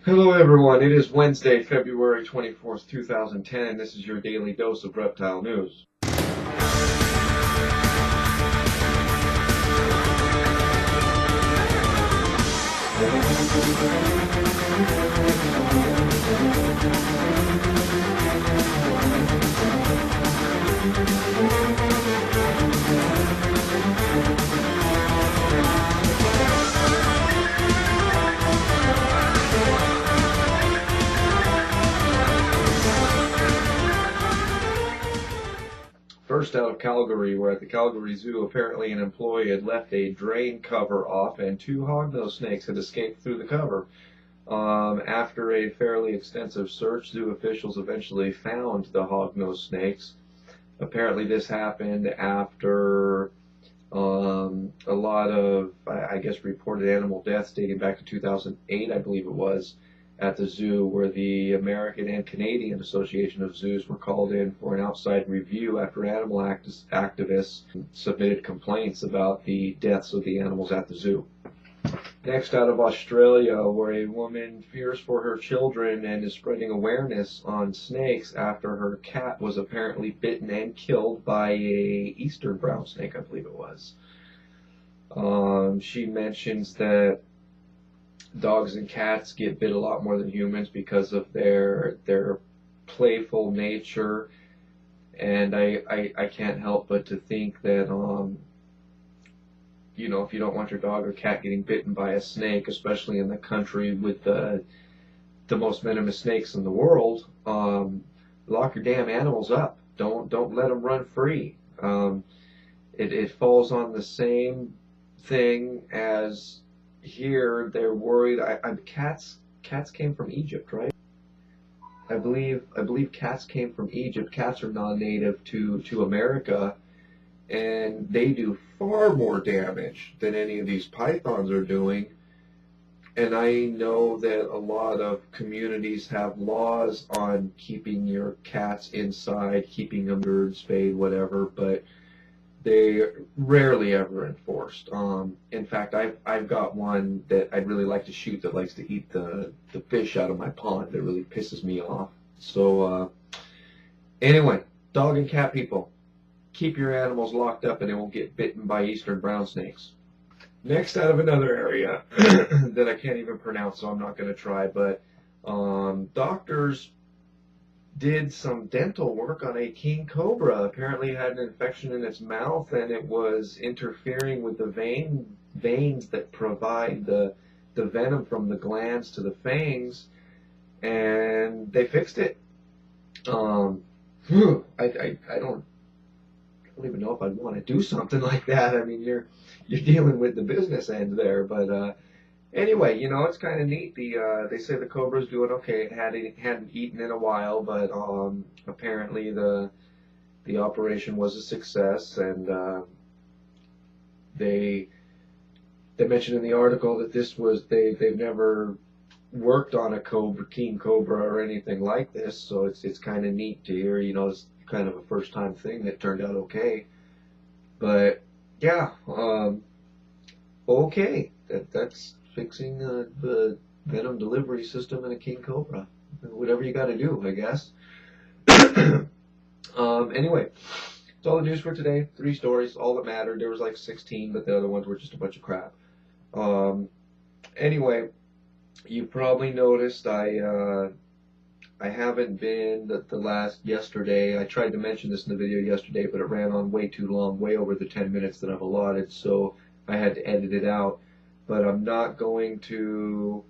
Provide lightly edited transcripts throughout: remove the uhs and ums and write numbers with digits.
Hello everyone, it is Wednesday, February 24th, 2010, and this is your daily dose of reptile news. First out of Calgary, where at the Calgary Zoo, apparently an employee had left a drain cover off and two hognose snakes had escaped through the cover. After a fairly extensive search, zoo officials eventually found the hognose snakes. Apparently this happened after a lot of, I guess, reported animal deaths dating back to 2008, I believe it was, at the zoo, where the American and Canadian Association of Zoos were called in for an outside review after animal activists submitted complaints about the deaths of the animals at the zoo. Next, out of Australia, where a woman fears for her children and is spreading awareness on snakes after her cat was apparently bitten and killed by a eastern brown snake, I believe it was. She mentions that dogs and cats get bit a lot more than humans because of their playful nature, and I can't help but to think that you know, if you don't want your dog or cat getting bitten by a snake, especially in the country with the most venomous snakes in the world, lock your damn animals up. Don't let them run free. It falls on the same thing as here. They're worried. Cats came from Egypt, right? I believe cats came from Egypt. Cats are non-native to America, and they do far more damage than any of these pythons are doing. And I know that a lot of communities have laws on keeping your cats inside, keeping them bird spayed, whatever, but they rarely ever enforced. In fact, I've got one that I'd really like to shoot that likes to eat the fish out of my pond. That really pisses me off. So anyway, dog and cat people, keep your animals locked up and they won't get bitten by eastern brown snakes. Next, out of another area that I can't even pronounce, so I'm not going to try, but doctors did some dental work on a king cobra. Apparently it had an infection in its mouth and it was interfering with the veins that provide the venom from the glands to the fangs, and they fixed it. I don't even know if I'd want to do something like that. I mean, you're dealing with the business end there, but anyway, you know, it's kind of neat. They say the cobra's doing okay. It hadn't eaten in a while, but apparently the operation was a success, and they mentioned in the article that this was they've never worked on a king cobra or anything like this, so it's kind of neat to hear. You know, it's kind of a first time thing that turned out okay. But yeah, okay, that's fixing the venom delivery system in a king cobra. Whatever you got to do, I guess. Anyway, that's all the news for today. 3 stories, all that mattered. There was like 16, but the other ones were just a bunch of crap. Anyway, you probably noticed I haven't been yesterday. I tried to mention this in the video yesterday, but it ran on way too long, way over the 10 minutes that I've allotted, so I had to edit it out. But I'm not going to,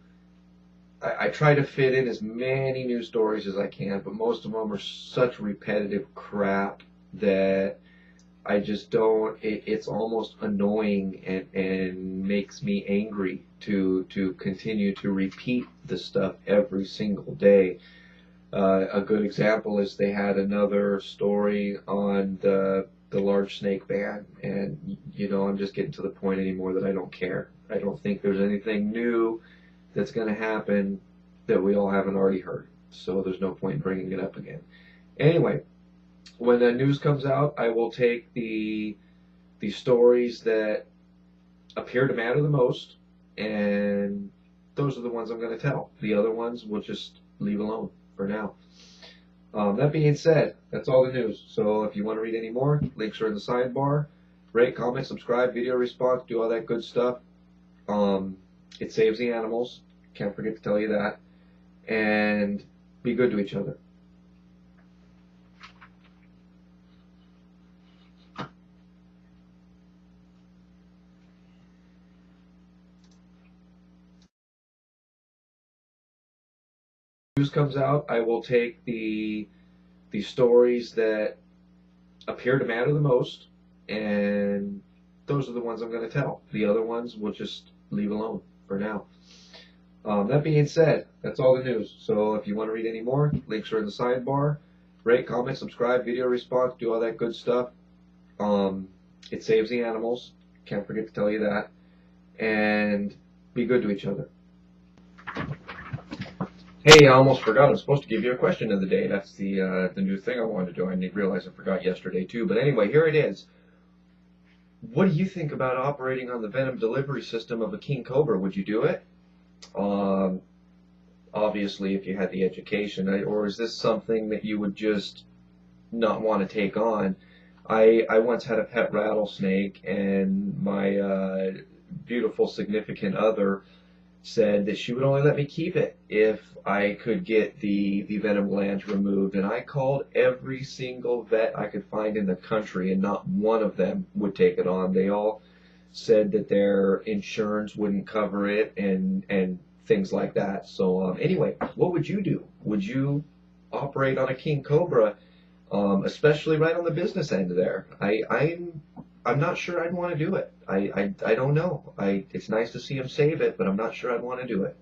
I try to fit in as many news stories as I can, but most of them are such repetitive crap that I just don't, it's almost annoying and makes me angry to continue to repeat the stuff every single day. A good example is they had another story on the large snake ban, and you know, I'm just getting to the point anymore that I don't care. I don't think there's anything new that's going to happen that we all haven't already heard, so there's no point in bringing it up again. Anyway, when the news comes out, I will take the stories that appear to matter the most and those are the ones I'm going to tell. The other ones we'll just leave alone for now. That being said, that's all the news. So if you want to read any more, links are in the sidebar. Rate, comment, subscribe, video response, do all that good stuff. It saves the animals. Can't forget to tell you that. And be good to each other. News comes out, I will take the stories that appear to matter the most, and those are the ones I'm going to tell. The other ones we'll just leave alone for now. That being said, that's all the news. So if you want to read any more, links are in the sidebar. Rate, comment, subscribe, video response, do all that good stuff. It saves the animals. Can't forget to tell you that. And be good to each other. Hey, I almost forgot. I'm supposed to give you a question of the day. That's the new thing I wanted to do. I didn't realize I forgot yesterday too. But anyway, here it is. What do you think about operating on the venom delivery system of a king cobra? Would you do it? Obviously, if you had the education, or is this something that you would just not want to take on? I once had a pet rattlesnake, and my beautiful significant other said that she would only let me keep it if I could get the venom glands removed. And I called every single vet I could find in the country, and not one of them would take it on. They all said that their insurance wouldn't cover it and things like that. So anyway, what would you do? Would you operate on a king cobra, especially right on the business end there? I'm not sure I'd want to do it. I don't know. It's nice to see him save it, but I'm not sure I'd want to do it.